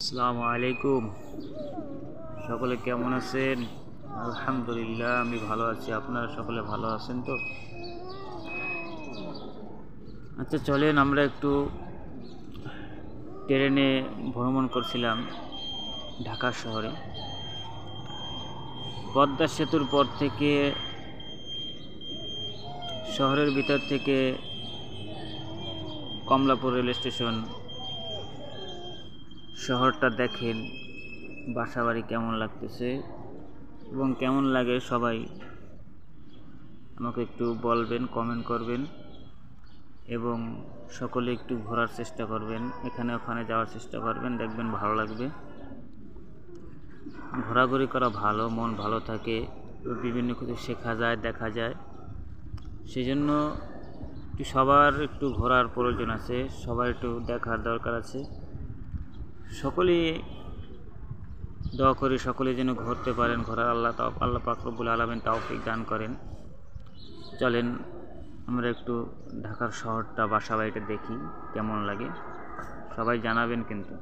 আসসালামু আলাইকুম। সকলে কেমন আছেন? আলহামদুলিল্লাহ, আমি ভালো আছি। আপনারা সকলে ভালো আছেন তো? আচ্ছা, চলেন আমরা একটু ট্রেনে ভ্রমণ করছিলাম ঢাকা শহরে। পদ্মা সেতুর পর থেকে শহরের ভিতর থেকে কমলাপুর রেল স্টেশন শহরটা দেখেন, বাসাবাড়ি কেমন লাগতেছে এবং কেমন লাগে সবাই আমাকে একটু বলবেন, কমেন্ট করবেন এবং সকলে একটু ঘোরার চেষ্টা করবেন, এখানে ওখানে যাওয়ার চেষ্টা করবেন, দেখবেন ভালো লাগবে। ঘোরাঘুরি করা ভালো, মন ভালো থাকে, বিভিন্ন কিছু শেখা যায়, দেখা যায়। সেই জন্য সবার একটু ঘোরার প্রয়োজন আছে, সবার একটু দেখার দরকার আছে। সকলেই দোয়া করি সকলে যেন ঘুরতে পারেন, ঘোরার আল্লাহ পাক রব্বুল আলামিন তৌফিক দান করেন। চলেন আমরা একটু ঢাকার শহরটা, বাসাবাড়িটা দেখি কেমন লাগে, সবাই জানাবেন কিন্তু।